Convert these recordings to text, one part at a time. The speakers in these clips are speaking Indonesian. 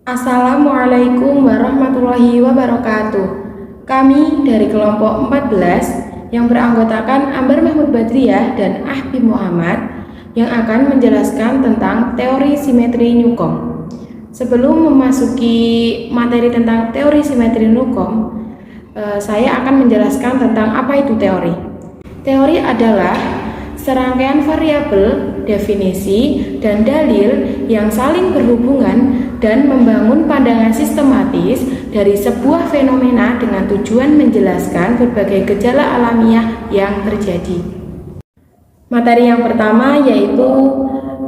Assalamualaikum warahmatullahi wabarakatuh. Kami dari kelompok 14 yang beranggotakan Ambar Mahmud Badriah dan Ahbi Muhammad yang akan menjelaskan tentang teori simetri Newcomb. Sebelum memasuki materi tentang teori simetri Newcomb, saya akan menjelaskan tentang apa itu teori. Teori adalah serangkaian variabel, definisi, dan dalil yang saling berhubungan dan membangun pandangan sistematis dari sebuah fenomena dengan tujuan menjelaskan berbagai gejala alamiah yang terjadi. Materi yang pertama yaitu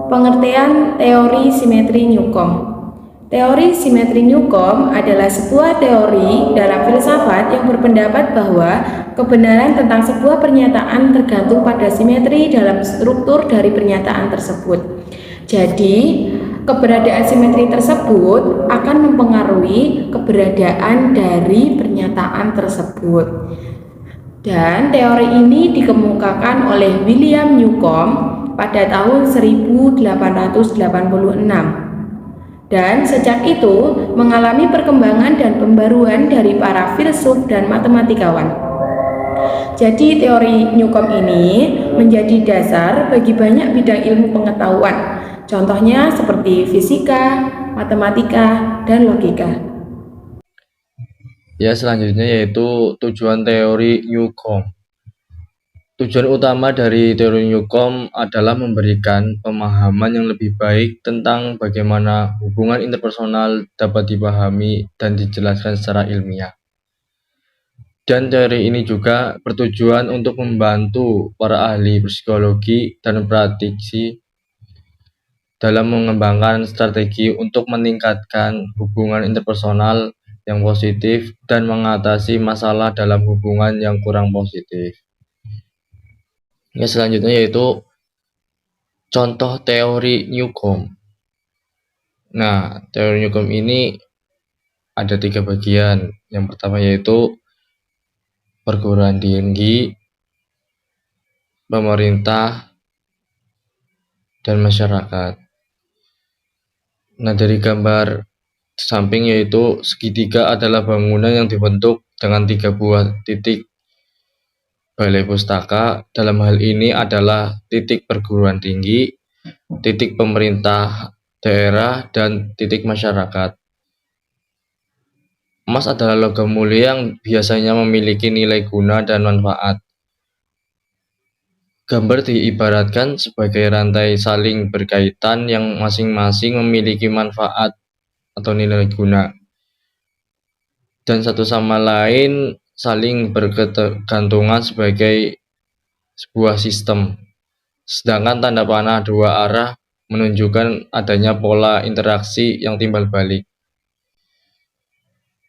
pengertian teori simetri Newcomb. Teori simetri Newcomb adalah sebuah teori dalam filsafat yang berpendapat bahwa kebenaran tentang sebuah pernyataan tergantung pada simetri dalam struktur dari pernyataan tersebut. Jadi, keberadaan simetri tersebut akan mempengaruhi keberadaan dari pernyataan tersebut. Dan teori ini dikemukakan oleh William Newcomb pada tahun 1886. Dan sejak itu mengalami perkembangan dan pembaruan dari para filsuf dan matematikawan. Jadi teori Newcomb ini menjadi dasar bagi banyak bidang ilmu pengetahuan. Contohnya seperti fisika, matematika, dan logika. Ya, selanjutnya yaitu tujuan teori Newcomb. Tujuan utama dari teori Newcomb adalah memberikan pemahaman yang lebih baik tentang bagaimana hubungan interpersonal dapat dipahami dan dijelaskan secara ilmiah. Dan teori ini juga bertujuan untuk membantu para ahli psikologi dan praktisi dalam mengembangkan strategi untuk meningkatkan hubungan interpersonal yang positif dan mengatasi masalah dalam hubungan yang kurang positif. Yang selanjutnya yaitu contoh teori Newcomb. Nah, teori Newcomb ini ada 3 bagian. Yang pertama yaitu perguruan tinggi, pemerintah, dan masyarakat. Nah, dari gambar samping yaitu segitiga adalah bangunan yang dibentuk dengan 3 buah titik. Balai pustaka dalam hal ini adalah titik perguruan tinggi, titik pemerintah daerah, dan titik masyarakat. Emas adalah logam mulia yang biasanya memiliki nilai guna dan manfaat. Gambar diibaratkan sebagai rantai saling berkaitan yang masing-masing memiliki manfaat atau nilai guna, dan satu sama lain saling berketergantungan sebagai sebuah sistem. Sedangkan tanda panah 2 arah menunjukkan adanya pola interaksi yang timbal balik.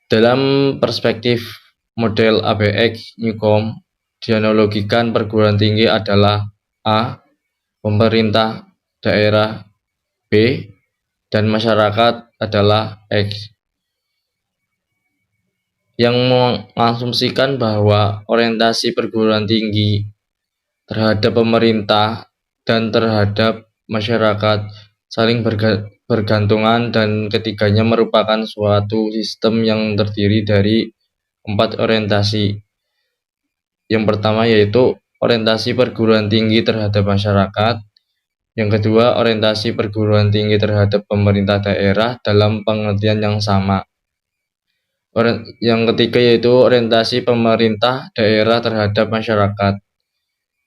Dalam perspektif model ABX Newcomb, dianalogikan perguruan tinggi adalah A, pemerintah daerah B, dan masyarakat adalah X, yang mengasumsikan bahwa orientasi perguruan tinggi terhadap pemerintah dan terhadap masyarakat saling bergantungan, dan ketiganya merupakan suatu sistem yang terdiri dari 4 orientasi. Yang pertama yaitu orientasi perguruan tinggi terhadap masyarakat. Yang kedua, orientasi perguruan tinggi terhadap pemerintah daerah dalam pengertian yang sama. Yang ketiga yaitu orientasi pemerintah daerah terhadap masyarakat.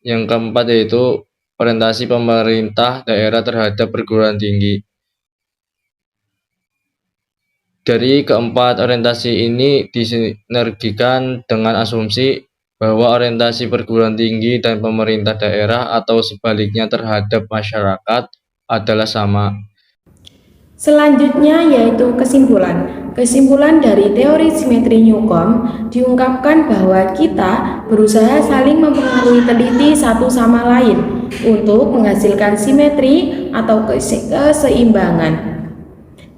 Yang keempat yaitu orientasi pemerintah daerah terhadap perguruan tinggi. Dari keempat orientasi ini disinergikan dengan asumsi bahwa orientasi perguruan tinggi dan pemerintah daerah atau sebaliknya terhadap masyarakat adalah sama. Selanjutnya yaitu kesimpulan. Kesimpulan dari teori simetri Newcomb diungkapkan bahwa kita berusaha saling mempengaruhi teliti satu sama lain untuk menghasilkan simetri atau keseimbangan.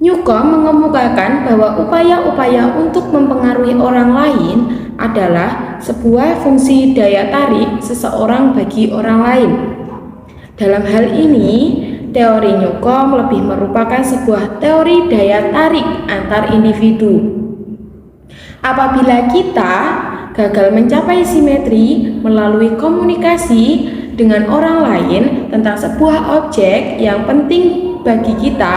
Newcomb mengemukakan bahwa upaya-upaya untuk mempengaruhi orang lain adalah sebuah fungsi daya tarik seseorang bagi orang lain. Dalam hal ini, teori Newcomb lebih merupakan sebuah teori daya tarik antar individu. Apabila kita gagal mencapai simetri melalui komunikasi dengan orang lain tentang sebuah objek yang penting bagi kita,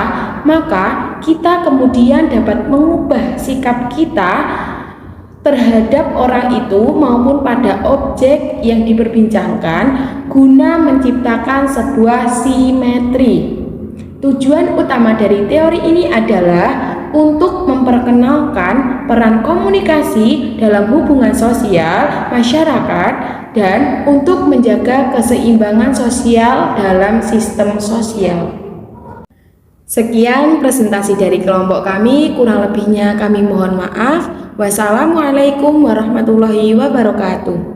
maka kita kemudian dapat mengubah sikap kita terhadap orang itu maupun pada objek yang diperbincangkan guna menciptakan sebuah simetri. Tujuan utama dari teori ini adalah untuk memperkenalkan peran komunikasi dalam hubungan sosial masyarakat dan untuk menjaga keseimbangan sosial dalam sistem sosial. Sekian presentasi dari kelompok kami, kurang lebihnya kami mohon maaf. Wassalamualaikum warahmatullahi wabarakatuh.